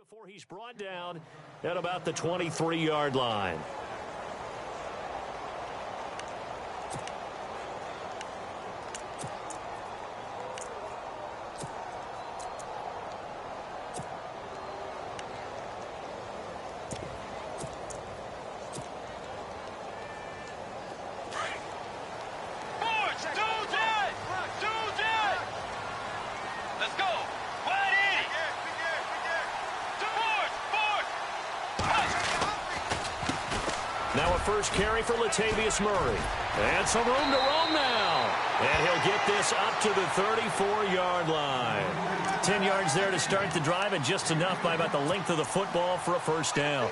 before he's brought down at about the 23-yard line. Now a first carry for Latavius Murray. And some room to roam now. And he'll get this up to the 34-yard line. 10 yards there to start the drive, and just enough by about the length of the football for a first down.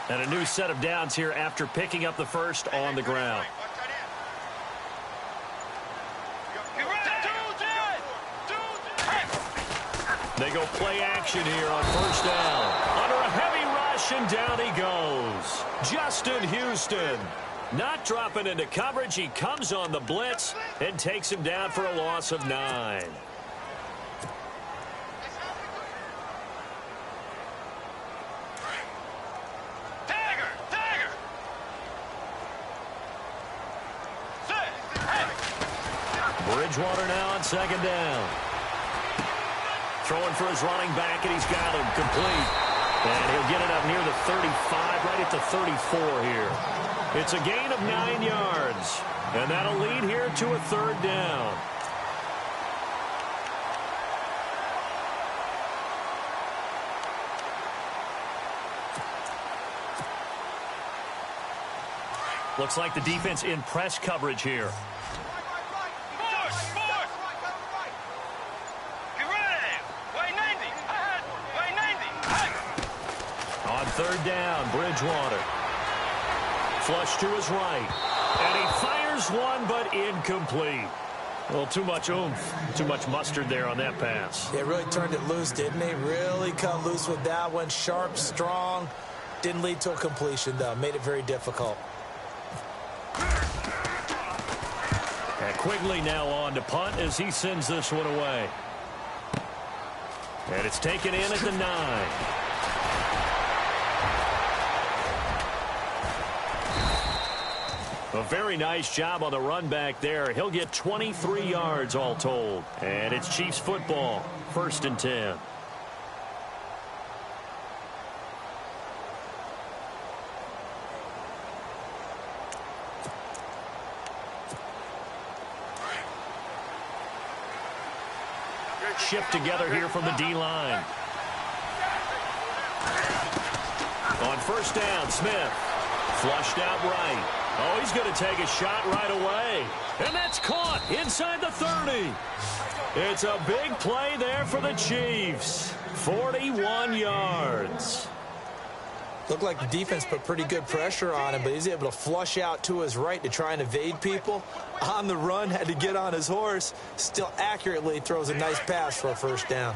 And a new set of downs here after picking up the first on the ground. They go play action here on first down. Under a heavy rush, and down he goes. Justin Houston. Not dropping into coverage. He comes on the blitz and takes him down for a loss of 9. Bridgewater now on second down. Throwing for his running back, and he's got him complete. And he'll get it up near the 35, right at the 34 here. It's a gain of 9 yards. And that'll lead here to a third down. Looks like the defense in press coverage here. Third down, Bridgewater. Flush to his right. And he fires one, but incomplete. Well, too much oomph, too much mustard there on that pass. They really turned it loose, didn't they? Really cut loose with that one. Sharp, strong. Didn't lead to a completion, though. Made it very difficult. And Quigley now on to punt as he sends this one away. And it's taken in at the 9. A very nice job on the run back there. He'll get 23 yards all told. And it's Chiefs football, 1st and 10. Shift together here from the D-line. On first down, Smith. Flushed out right. Oh, he's going to take a shot right away. And that's caught inside the 30. It's a big play there for the Chiefs. 41 yards. Looked like the defense put pretty good pressure on him, but he's able to flush out to his right to try and evade people. On the run, had to get on his horse. Still accurately throws a nice pass for a first down.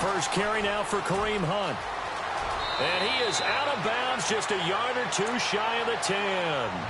First carry now for Kareem Hunt. And he is out of bounds, just a yard or two shy of the 10.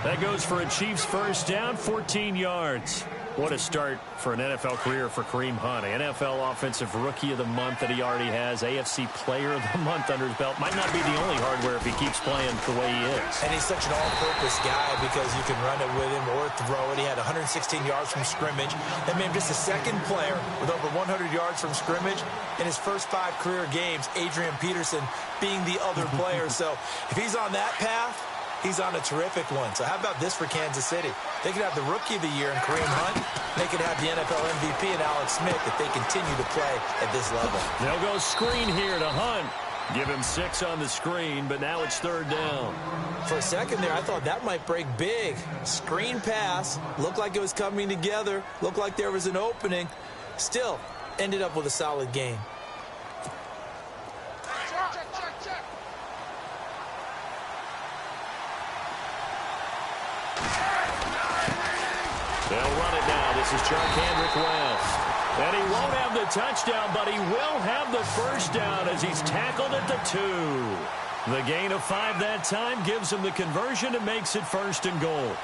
That goes for a Chiefs first down, 14 yards. What a start for an NFL career for Kareem Hunt. NFL Offensive Rookie of the Month that he already has. AFC Player of the Month under his belt. Might not be the only hardware if he keeps playing the way he is. And he's such an all-purpose guy because you can run it with him or throw it. He had 116 yards from scrimmage. That made him just the second player with over 100 yards from scrimmage. In his first 5 career games, Adrian Peterson being the other player. So if he's on that path, he's on a terrific one. So how about this for Kansas City? They could have the Rookie of the Year in Kareem Hunt. They could have the NFL MVP in Alex Smith if they continue to play at this level. They'll go screen here to Hunt. Give him 6 on the screen, but now it's third down. For a second there, I thought that might break big. Screen pass. Looked like it was coming together. Looked like there was an opening. Still, ended up with a solid game. They'll run it now. This is Charkandrick West. And he won't have the touchdown, but he will have the first down as he's tackled at the 2. The gain of 5 that time gives him the conversion and makes it 1st and goal.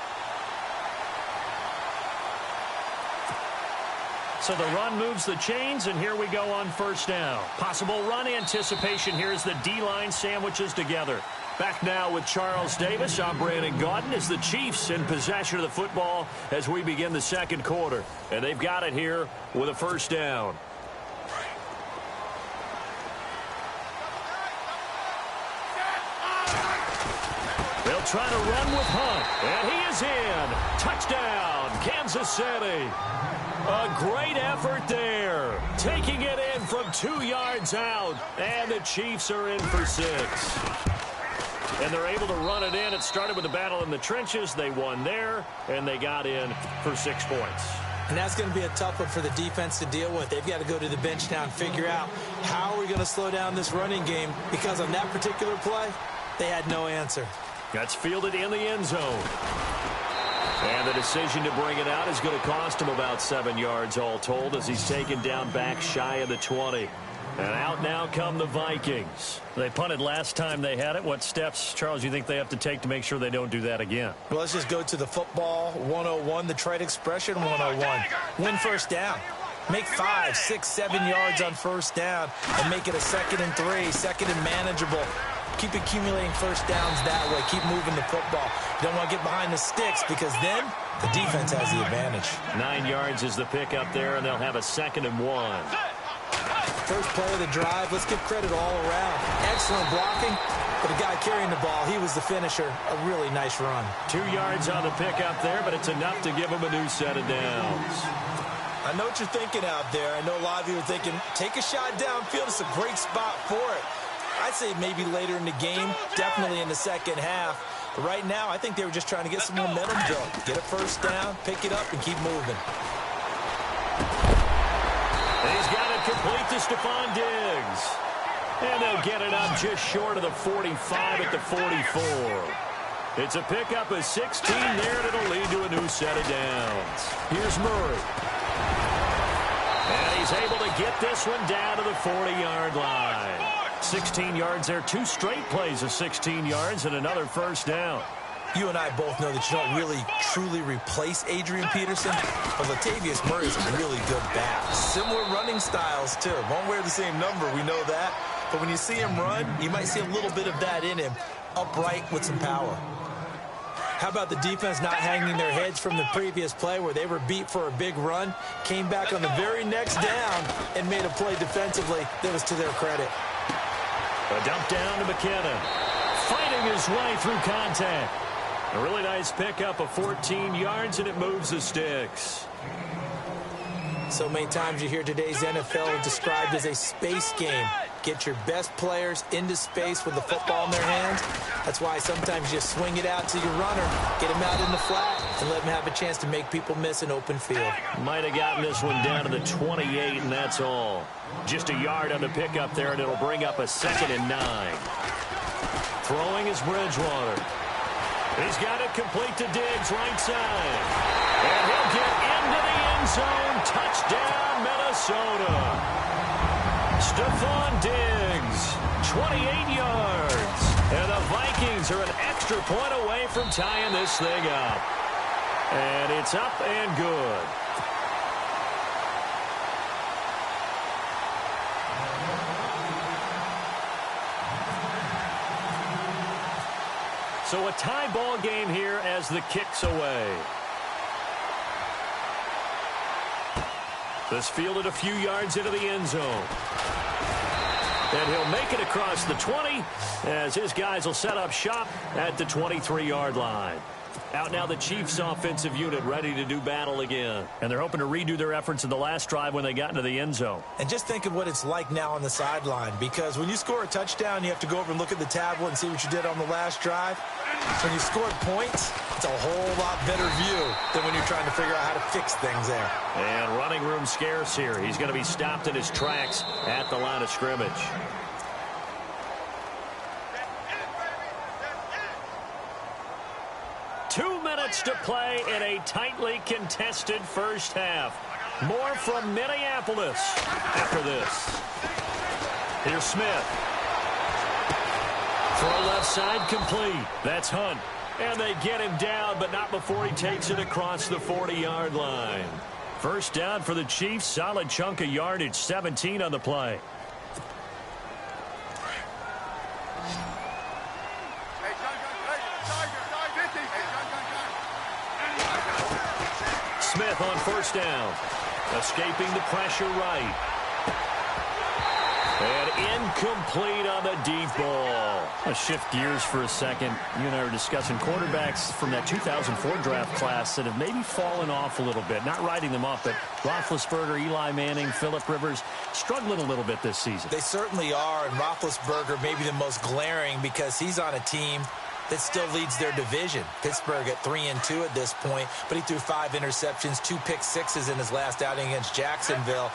So the run moves the chains, and here we go on 1st down. Possible run anticipation here as the D-line sandwiches together. Back now with Charles Davis. I'm Brandon Gaudin as the Chiefs in possession of the football as we begin the 2nd quarter. And they've got it here with a 1st down. They'll try to run with Hunt. And he is in. Touchdown, Kansas City. A great effort there. Taking it in from 2 yards out. And the Chiefs are in for 6. And they're able to run it in. It started with a battle in the trenches. They won there, and they got in for 6 points. And that's going to be a tough one for the defense to deal with. They've got to go to the bench now and figure out how are we going to slow down this running game, because on that particular play, they had no answer. That's fielded in the end zone. And the decision to bring it out is going to cost him about 7 yards all told as he's taken down back shy of the 20. And out now come the Vikings. They punted last time they had it. What steps, Charles, you think they have to take to make sure they don't do that again? Well, let's just go to the football 101, the trade expression 101. Win 1st down. Make 5, 6, 7 yards on 1st down and make it a 2nd and 3, 2nd and manageable. Keep accumulating 1st downs that way. Keep moving the football. You don't want to get behind the sticks because then the defense has the advantage. 9 yards is the pickup there, and they'll have a 2nd and 1. First play of the drive, let's give credit all around. Excellent blocking, but the guy carrying the ball, he was the finisher. A really nice run. 2 yards on the pickup there, but it's enough to give him a new set of downs. I know what you're thinking out there. I know a lot of you are thinking, take a shot downfield. It's a great spot for it. I'd say maybe later in the game, definitely in the 2nd half. But right now, I think they were just trying to get some momentum built. Get a 1st down, pick it up, and keep moving. He's got it complete to Stephon Diggs. And they'll get it up just short of the 45 at the 44. It's a pickup of 16 there, and it'll lead to a new set of downs. Here's Murray. And he's able to get this one down to the 40-yard line. 16 yards there, 2 straight plays of 16 yards, and another 1st down. You and I both know that you don't really, truly replace Adrian Peterson, but Latavius Murray is a really good back. Similar running styles, too. Won't wear the same number, we know that. But when you see him run, you might see a little bit of that in him, upright with some power. How about the defense not hanging their heads from the previous play where they were beat for a big run, came back on the very next down, and made a play defensively that was to their credit. A dump down to McKinnon. Fighting his way through contact. A really nice pickup of 14 yards, and it moves the sticks. So many times you hear today's NFL described as a space game. Get your best players into space with the football in their hands. That's why sometimes you swing it out to your runner, get him out in the flat, and let him have a chance to make people miss an open field. Might have gotten this one down to the 28, and that's all. Just a yard on the pickup there, and it'll bring up a 2nd and 9. Throwing is Bridgewater. He's got it complete to Diggs, right side. And he'll get into the end zone. Touchdown, Minnesota. Stephon Diggs, 28 yards. And the Vikings are an extra point away from tying this thing up. And it's up and good. So a tie ball game here as the kick's away. This fielded a few yards into the end zone. And he'll make it across the 20 as his guys will set up shop at the 23-yard line. Out now the Chiefs offensive unit ready to do battle again. And they're hoping to redo their efforts in the last drive when they got into the end zone. And just think of what it's like now on the sideline, because when you score a touchdown, you have to go over and look at the tablet and see what you did on the last drive. When you scored points, it's a whole lot better view than when you're trying to figure out how to fix things there. And running room scarce here. He's going to be stopped in his tracks at the line of scrimmage. minutes to play in a tightly contested first half. More from Minneapolis after this. Here's Smith. Throw left side complete. That's Hunt. And they get him down, but not before he takes it across the 40-yard line. First down for the Chiefs. Solid chunk of yardage. 17 on the play. Smith on first down. Escaping the pressure right. And incomplete on the deep ball. Let's shift gears for a second. You and I were discussing quarterbacks from that 2004 draft class that have maybe fallen off a little bit. Not writing them up, but Roethlisberger, Eli Manning, Phillip Rivers struggling a little bit this season. They certainly are, and Roethlisberger may be the most glaring because he's on a team that still leads their division. Pittsburgh at 3-2 at this point, but he threw 5 interceptions, 2 pick-sixes in his last outing against Jacksonville.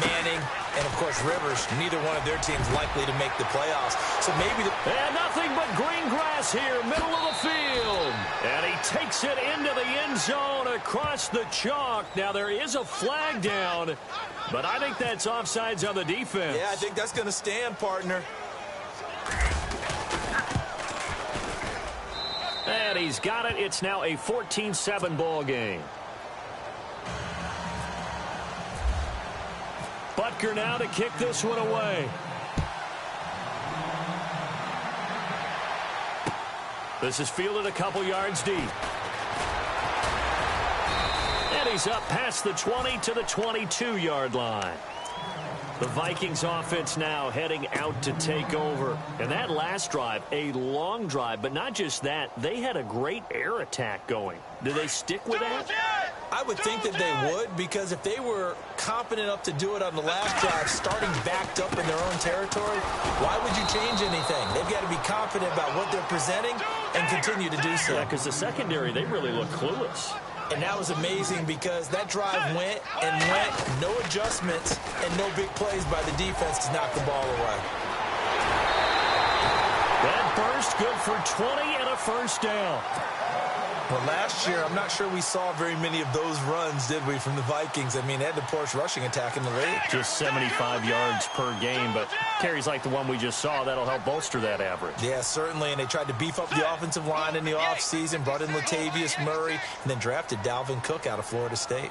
Manning and, of course, Rivers, neither one of their teams likely to make the playoffs. So maybe and nothing but green grass here, middle of the field. And he takes it into the end zone across the chalk. Now, there is a flag down, but I think that's offsides on the defense. Yeah, I think that's going to stand, partner. And he's got it. It's now a 14-7 ball game. Butker now to kick this one away. This is fielded a couple yards deep. And he's up past the 20 to the 22-yard line. The Vikings offense now heading out to take over. And that last drive, a long drive, but not just that. They had a great air attack going. Do they stick with that? I would think that they would, because if they were confident enough to do it on the last drive, starting backed up in their own territory, why would you change anything? They've got to be confident about what they're presenting and continue to do so. Yeah, because the secondary, they really look clueless. And that was amazing because that drive went and went, no adjustments, and no big plays by the defense to knock the ball away. That burst good for 20 and a first down. Well, last year, I'm not sure we saw very many of those runs, did we, from the Vikings? I mean, they had the poorest rushing attack in the league. Just 75 yards per game, but carries like the one we just saw, that'll help bolster that average. Yeah, certainly, and they tried to beef up the offensive line in the offseason, brought in Latavius Murray, and then drafted Dalvin Cook out of Florida State.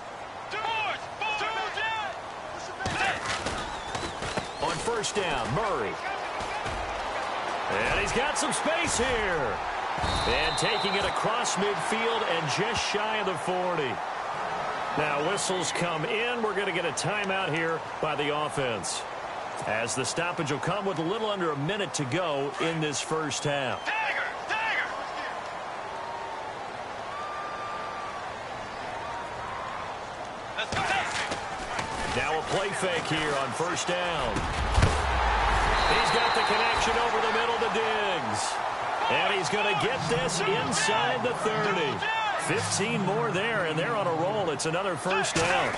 On first down, Murray. And he's got some space here. And taking it across midfield and just shy of the 40. Now whistles come in. We're going to get a timeout here by the offense, as the stoppage will come with a little under a minute to go in this first half. Now a play fake here on first down. He's got the connection over the middle to Diggs. And he's going to get this inside the 30. 15 more there, and they're on a roll. It's another first down.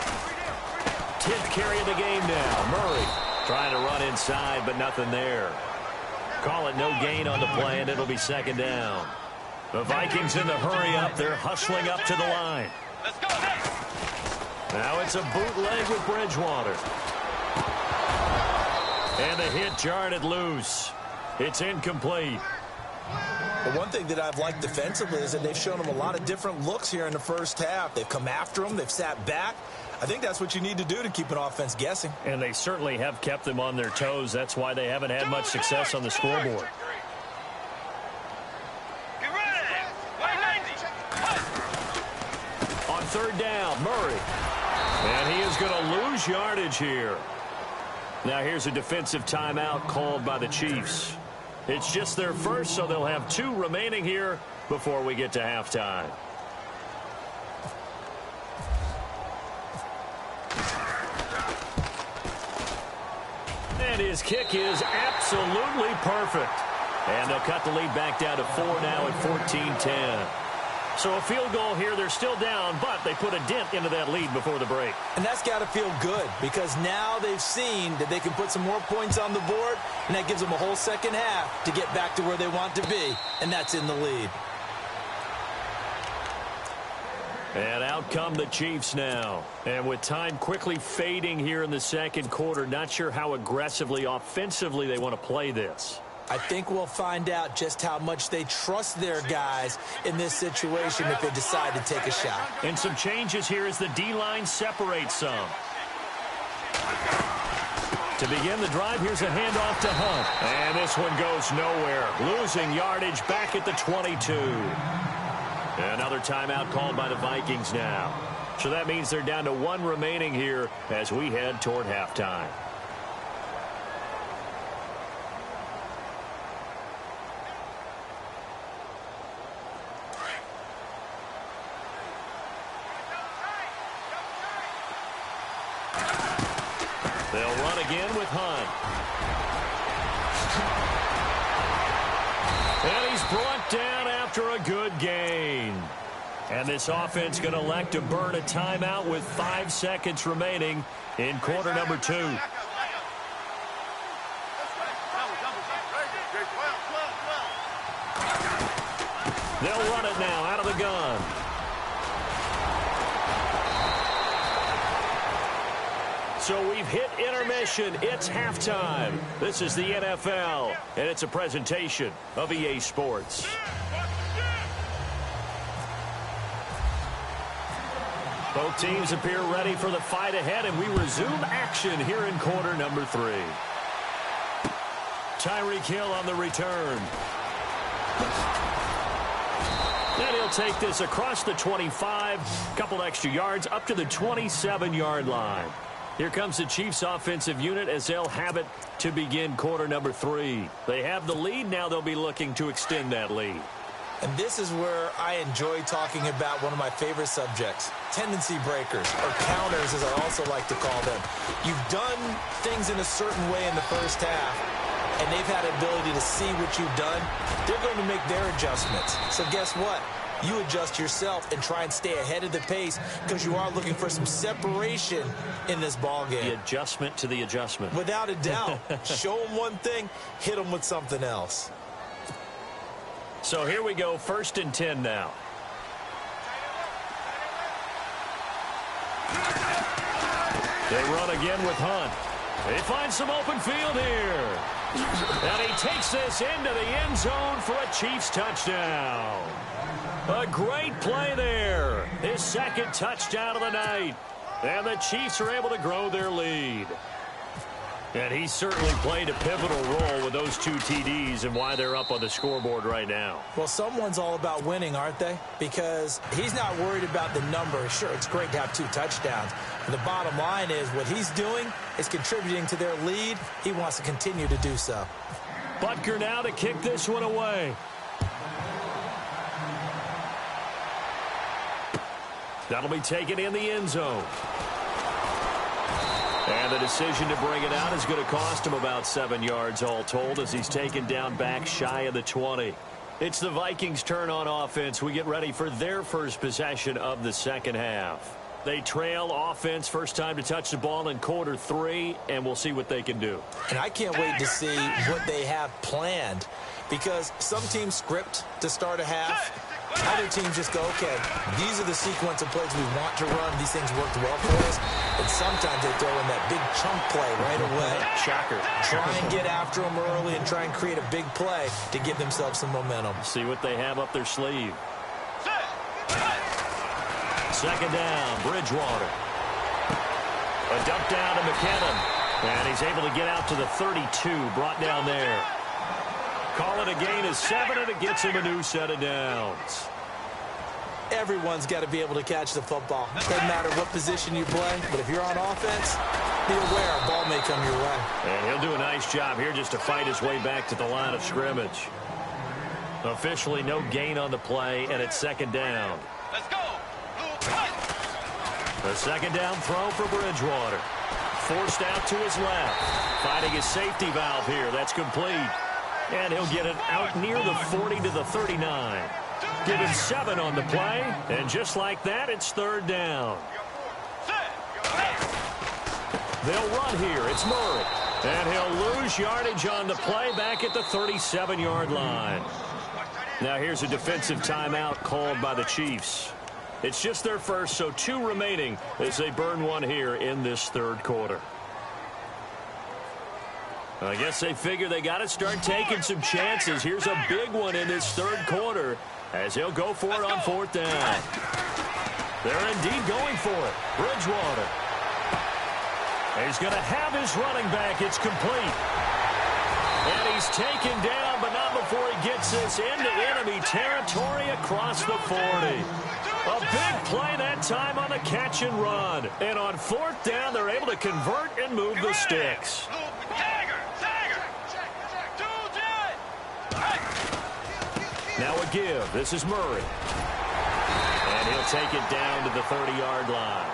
10th carry of the game now. Murray trying to run inside, but nothing there. Call it no gain on the play, and it'll be second down. The Vikings in the hurry up. They're hustling up to the line. Let's go next. Now it's a bootleg with Bridgewater. And the hit jarred it loose. It's incomplete. But one thing that I've liked defensively is that they've shown them a lot of different looks here in the first half. They've come after them. They've sat back. I think that's what you need to do to keep an offense guessing. And they certainly have kept them on their toes. That's why they haven't had much success on the scoreboard. Get ready. 190. On third down, Murray. And he is going to lose yardage here. Now here's a defensive timeout called by the Chiefs. It's just their first, so they'll have 2 remaining here before we get to halftime. And his kick is absolutely perfect. And they'll cut the lead back down to 4 now at 14-10. So a field goal here. They're still down, but they put a dent into that lead before the break. And that's got to feel good, because now they've seen that they can put some more points on the board, and that gives them a whole second half to get back to where they want to be, and that's in the lead. And out come the Chiefs now. And with time quickly fading here in the second quarter, not sure how aggressively, offensively they want to play this. I think we'll find out just how much they trust their guys in this situation if they decide to take a shot. And some changes here as the D-line separates some. To begin the drive, here's a handoff to Hunt. And this one goes nowhere. Losing yardage back at the 22. Another timeout called by the Vikings now. So that means they're down to one remaining here as we head toward halftime. They'll run again with Hunt. And he's brought down after a good gain. And this offense going to elect to burn a timeout with 5 seconds remaining in quarter number 2. They'll run it now out of the gun. So we've hit intermission. It's halftime. This is the NFL, and it's a presentation of EA Sports. Both teams appear ready for the fight ahead, and we resume action here in quarter number 3. Tyreek Hill on the return. And he'll take this across the 25, couple extra yards up to the 27-yard line. Here comes the Chiefs offensive unit as they'll have it to begin quarter number 3. They have the lead. Now they'll be looking to extend that lead. And this is where I enjoy talking about one of my favorite subjects, tendency breakers, or counters as I also like to call them. You've done things in a certain way in the first half, and they've had the ability to see what you've done. They're going to make their adjustments. So guess what? You adjust yourself and try and stay ahead of the pace because you are looking for some separation in this ball game. The adjustment to the adjustment. Without a doubt. Show them one thing, hit them with something else. So here we go, 1st and 10 now. They run again with Hunt. They find some open field here. And he takes this into the end zone for a Chiefs touchdown. A great play there. His second touchdown of the night. And the Chiefs are able to grow their lead. And he certainly played a pivotal role with those 2 TDs and why they're up on the scoreboard right now. Well, someone's all about winning, aren't they? Because he's not worried about the number. Sure, it's great to have 2 touchdowns. But the bottom line is what he's doing is contributing to their lead. He wants to continue to do so. Butker now to kick this one away. That'll be taken in the end zone. And the decision to bring it out is going to cost him about 7 yards all told as he's taken down back shy of the 20. It's the Vikings' turn on offense. We get ready for their first possession of the second half. They trail offense first time to touch the ball in quarter 3, and we'll see what they can do. And I can't wait to see what they have planned because some teams script to start a half. Other teams just go, okay, these are the sequence of plays we want to run. These things worked well for us. And sometimes they throw in that big chunk play right away. Shocker. Try and get after them early and try and create a big play to give themselves some momentum. See what they have up their sleeve. Second down, Bridgewater. A dump down to McKinnon. And he's able to get out to the 32, brought down there. Call it a gain of 7, and it gets him a new set of downs. Everyone's got to be able to catch the football. Doesn't matter what position you play, but if you're on offense, be aware a ball may come your way. And he'll do a nice job here just to fight his way back to the line of scrimmage. Officially no gain on the play, and it's second down. Let's go. The second down throw for Bridgewater. Forced out to his left. Finding his safety valve here. That's complete. And he'll get it out near the 40 to the 39. Give him 7 on the play. And just like that, it's third down. They'll run here. It's Murray. And he'll lose yardage on the play back at the 37-yard line. Now here's a defensive timeout called by the Chiefs. It's just their first, so 2 remaining as they burn one here in this third quarter. I guess they figure they got to start taking some chances. Here's a big one in this third quarter as he'll go for it on 4th down. They're indeed going for it. Bridgewater. He's going to have his running back. It's complete. And he's taken down, but not before he gets this into enemy territory across the 40. A big play that time on the catch and run. And on 4th down, they're able to convert and move the sticks. Now a give. This is Murray. And he'll take it down to the 30-yard line.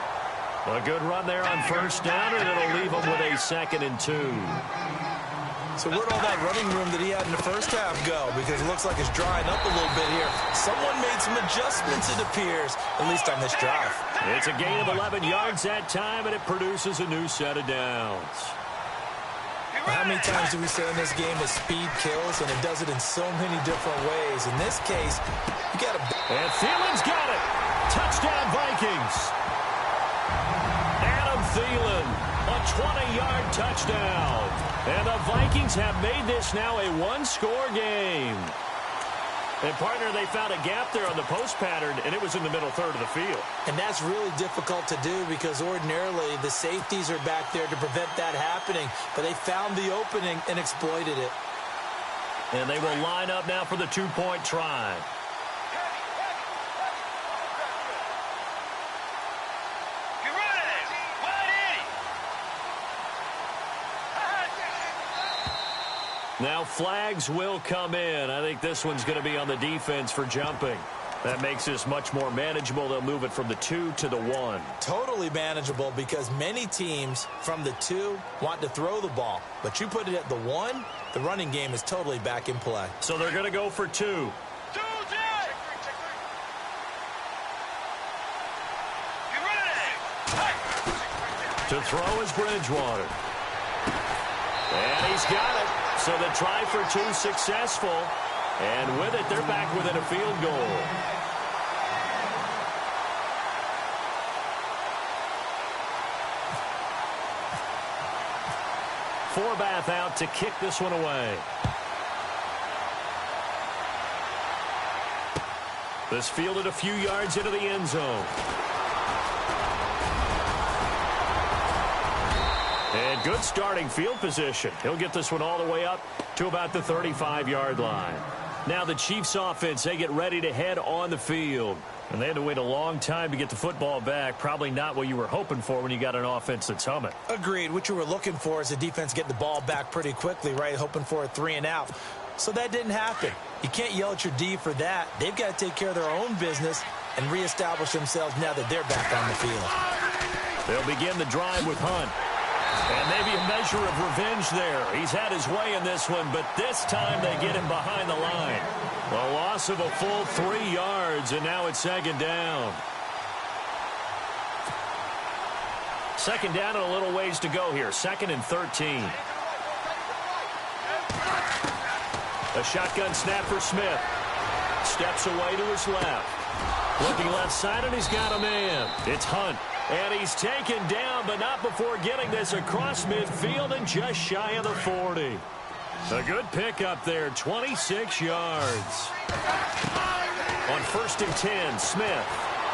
A good run there on 1st down, and it'll leave him with a 2nd and 2. So where'd all that running room that he had in the first half go? Because it looks like it's drying up a little bit here. Someone made some adjustments, it appears, at least on this drive. It's a gain of 11 yards that time, and it produces a new set of downs. How many times do we say in this game that speed kills, and it does it in so many different ways? In this case, you got to... And Thielen's got it. Touchdown, Vikings. Adam Thielen, a 20-yard touchdown. And the Vikings have made this now a 1-score game. And, partner, they found a gap there on the post pattern, and it was in the middle third of the field. And that's really difficult to do because ordinarily the safeties are back there to prevent that happening. But they found the opening and exploited it. And they will line up now for the 2-point try. Now flags will come in. I think this one's going to be on the defense for jumping. That makes this much more manageable. They'll move it from the 2 to the 1. Totally manageable because many teams from the 2 want to throw the ball. But you put it at the 1, the running game is totally back in play. So they're going to go for 2. To throw is Bridgewater. And he's got it. So the try for 2 successful. And with it, they're back within a field goal. Forbath out to kick this one away. This fielded a few yards into the end zone. And good starting field position. He'll get this one all the way up to about the 35-yard line. Now the Chiefs offense, they get ready to head on the field. And they had to wait a long time to get the football back. Probably not what you were hoping for when you got an offense that's humming. Agreed. What you were looking for is the defense getting the ball back pretty quickly, right? Hoping for a 3-and-out. So that didn't happen. You can't yell at your D for that. They've got to take care of their own business and reestablish themselves now that they're back on the field. They'll begin the drive with Hunt. And maybe a measure of revenge there. He's had his way in this one, but this time they get him behind the line. A loss of a full 3 yards, and now it's 2nd down. 2nd down and a little ways to go here. 2nd and 13. A shotgun snap for Smith. Steps away to his left. Looking left side, and he's got a man. It's Hunt. And he's taken down, but not before getting this across midfield and just shy of the 40. A good pickup there, 26 yards. On 1st and 10, Smith.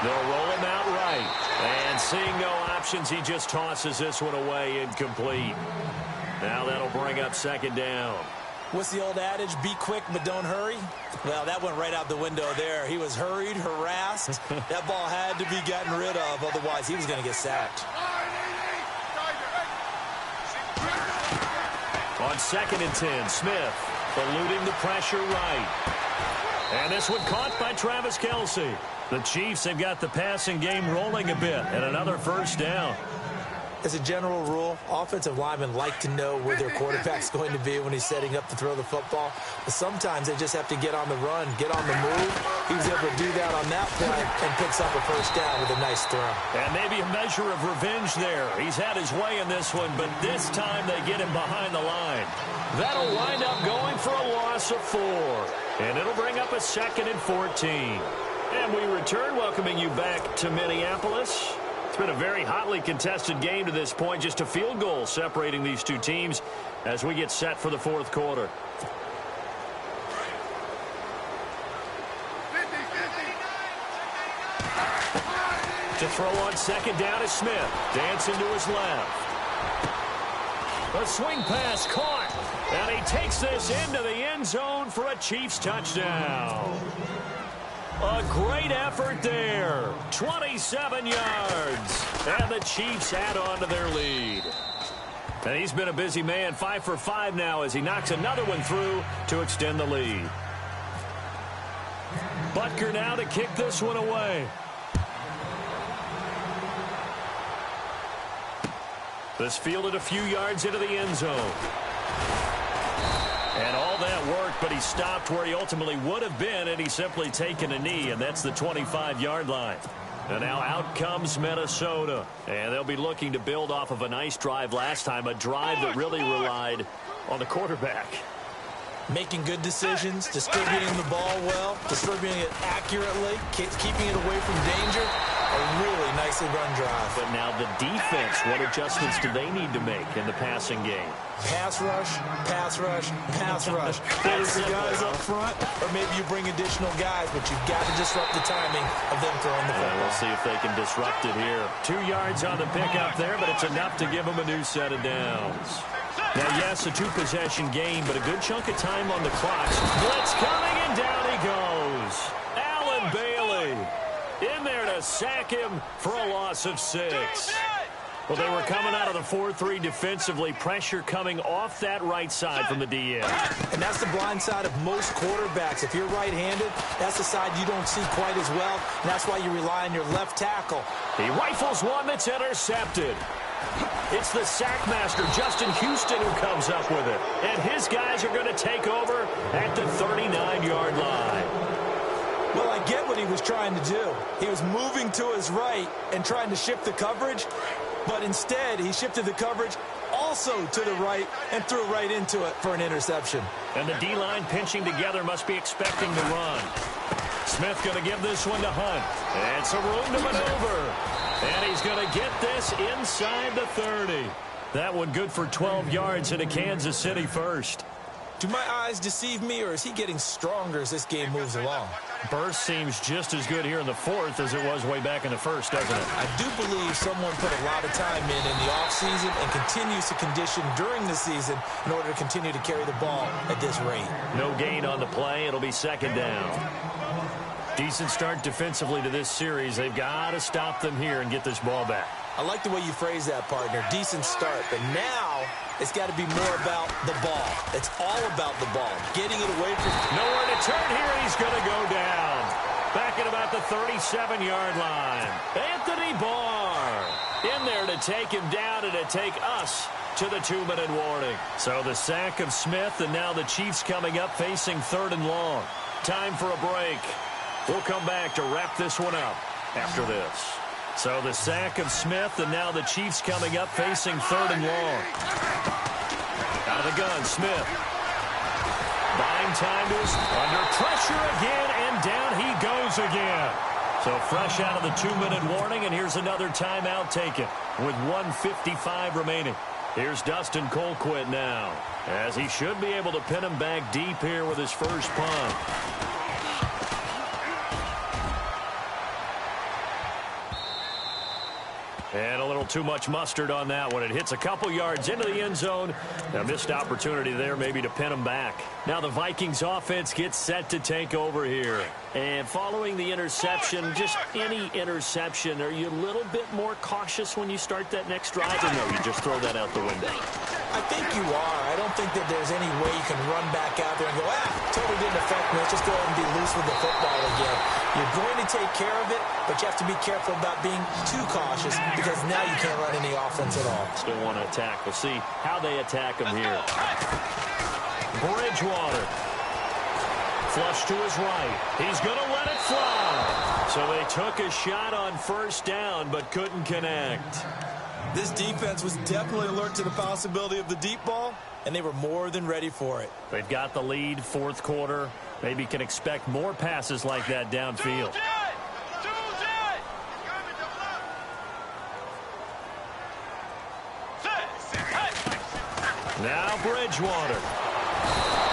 They'll roll him out right. And seeing no options, he just tosses this one away incomplete. Now that'll bring up 2nd down. What's the old adage? Be quick, but don't hurry? Well, that went right out the window there. He was hurried, harassed. That ball had to be gotten rid of. Otherwise, he was going to get sacked. On 2nd and 10, Smith eluding the pressure right. And this one caught by Travis Kelce. The Chiefs have got the passing game rolling a bit, and another 1st down. As a general rule, offensive linemen like to know where their quarterback's going to be when he's setting up to throw the football. But sometimes they just have to get on the run, get on the move. He was able to do that on that play and picks up a 1st down with a nice throw. And maybe a measure of revenge there. He's had his way in this one, but this time they get him behind the line. That'll wind up going for a loss of 4. And it'll bring up a 2nd and 14. And we return, welcoming you back to Minneapolis. It's been a very hotly contested game to this point. Just a field goal separating these two teams as we get set for the fourth quarter. To throw on second down is Smith. Dancing to his left. A swing pass caught. And he takes this into the end zone for a Chiefs touchdown. A great effort there. 27 yards. And the Chiefs add on to their lead. And he's been a busy man. 5 for 5 now as he knocks another one through to extend the lead. Butker now to kick this one away. This fielded a few yards into the end zone. And all that worked, but he stopped where he ultimately would have been, and he's simply taken a knee, and that's the 25-yard line. And now out comes Minnesota. And they'll be looking to build off of a nice drive last time, a drive that really relied on the quarterback. Making good decisions, distributing the ball well, distributing it accurately, keeping it away from danger. A really nicely run drive. But now the defense, what adjustments do they need to make in the passing game? Pass rush, pass rush, pass rush. There's the guys up front, or maybe you bring additional guys, but you've got to disrupt the timing of them throwing the football. We'll see if they can disrupt it here. 2 yards on the pickup there, but it's enough to give them a new set of downs. Now, yes, a two-possession game, but a good chunk of time on the clock. Blitz coming, and down he goes. Allen Bailey in there to sack him for a loss of 6. Well, they were coming out of the 4-3 defensively. Pressure coming off that right side from the DN. And that's the blind side of most quarterbacks. If you're right-handed, that's the side you don't see quite as well, and that's why you rely on your left tackle. He rifles one that's intercepted. It's the sack master, Justin Houston, who comes up with it. And his guys are going to take over at the 39-yard line. Well, I get what he was trying to do. He was moving to his right and trying to shift the coverage, but instead he shifted the coverage also to the right and threw right into it for an interception. And the D-line pinching together must be expecting to run. Smith going to give this one to Hunt. And it's a room to maneuver. And he's going to get this inside the 30. That one good for 12 yards into Kansas City first. Do my eyes deceive me, or is he getting stronger as this game moves along? Burst seems just as good here in the fourth as it was way back in the first, doesn't it? I do believe someone put a lot of time in the offseason and continues to condition during the season in order to continue to carry the ball at this rate. No gain on the play. It'll be second down. Decent start defensively to this series. They've got to stop them here and get this ball back. I like the way you phrase that, partner. Decent start. But now it's got to be more about the ball. It's all about the ball. Getting it away from... Nowhere to turn here. He's going to go down. Back at about the 37-yard line. Anthony Barr in there to take him down and to take us to the 2-minute warning. So the sack of Smith, and now the Chiefs coming up facing 3rd and long. Time for a break. We'll come back to wrap this one up after this. So the sack of Smith, and now the Chiefs coming up facing 3rd and long. Out of the gun, Smith. Buying time to his under pressure again, and down he goes again. So fresh out of the 2-minute warning, and here's another timeout taken with 1:55 remaining. Here's Dustin Colquitt now, as he should be able to pin him back deep here with his first punt. And a little too much mustard on that one. It hits a couple yards into the end zone. A missed opportunity there maybe to pin him back. Now the Vikings offense gets set to take over here. And following the interception, just any interception, are you a little bit more cautious when you start that next drive? Or no, you just throw that out the window? I think you are. I don't think that there's any way you can run back out there and go, totally didn't affect me. Let's just go ahead and be loose with the football again. You're going to take care of it, but you have to be careful about being too cautious because now you can't run any offense at all. Still want to attack. We'll see how they attack him here. Bridgewater. Flush to his right. He's going to let it fly. So they took a shot on first down, but couldn't connect. This defense was definitely alert to the possibility of the deep ball, and they were more than ready for it. They've got the lead, fourth quarter. Maybe can expect more passes like that downfield. Now Bridgewater.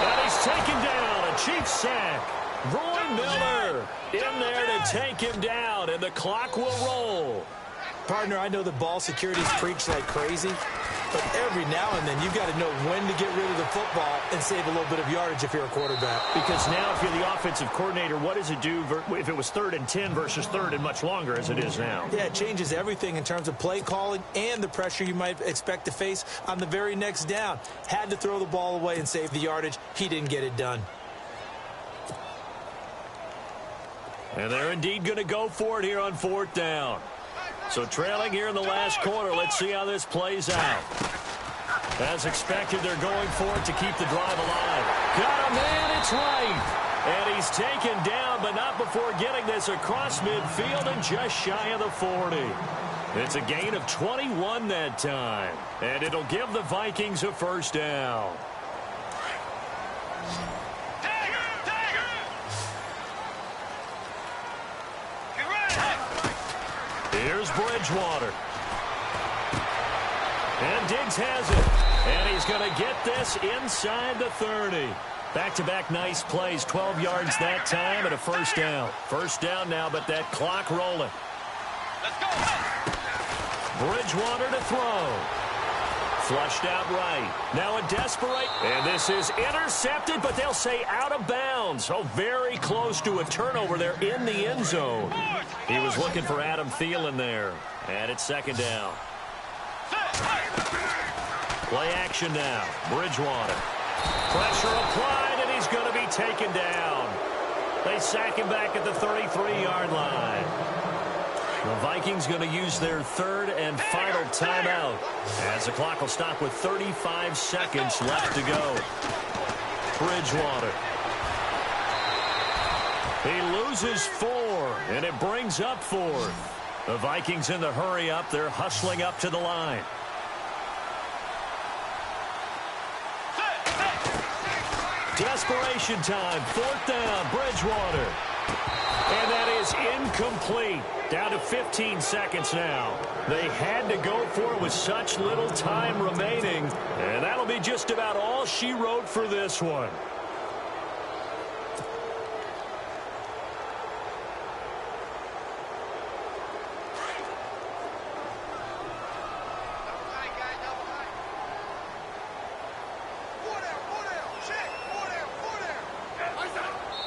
And he's taken down. A Chiefs sack. Roy Miller in there to take him down, and the clock will roll. Partner, I know the ball security's preached like crazy, but every now and then you've got to know when to get rid of the football and save a little bit of yardage if you're a quarterback. Because now if you're the offensive coordinator, what does it do if it was 3rd and 10 versus 3rd and much longer as it is now? Yeah, it changes everything in terms of play calling and the pressure you might expect to face on the very next down. Had to throw the ball away and save the yardage. He didn't get it done. And they're indeed going to go for it here on 4th down. So trailing here in the last quarter, let's see how this plays out. As expected, they're going for it to keep the drive alive. Got a man, it's right. And he's taken down, but not before getting this across midfield and just shy of the 40. It's a gain of 21 that time. And it'll give the Vikings a 1st down. Here's Bridgewater. And Diggs has it. And he's going to get this inside the 30. Back-to-back nice plays, 12 yards that time and a 1st down. 1st down now, but that clock rolling. Let's go. Bridgewater to throw. Flushed out right. Now a desperate. And this is intercepted, but they'll say out of bounds. Oh, very close to a turnover there in the end zone. He was looking for Adam Thielen there. And it's 2nd down. Play action now. Bridgewater. Pressure applied, and he's going to be taken down. They sack him back at the 33-yard line. The Vikings going to use their 3rd and final timeout as the clock will stop with 35 seconds left to go. Bridgewater. He loses 4, and it brings up 4th. The Vikings in the hurry up. They're hustling up to the line. Desperation time. 4th down. Bridgewater. And that is incomplete. Down to 15 seconds now. They had to go for it with such little time remaining. And that'll be just about all she wrote for this one.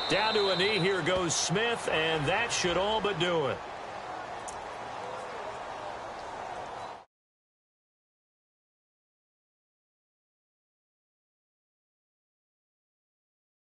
Down to a knee, here goes Smith, and that should all but do it.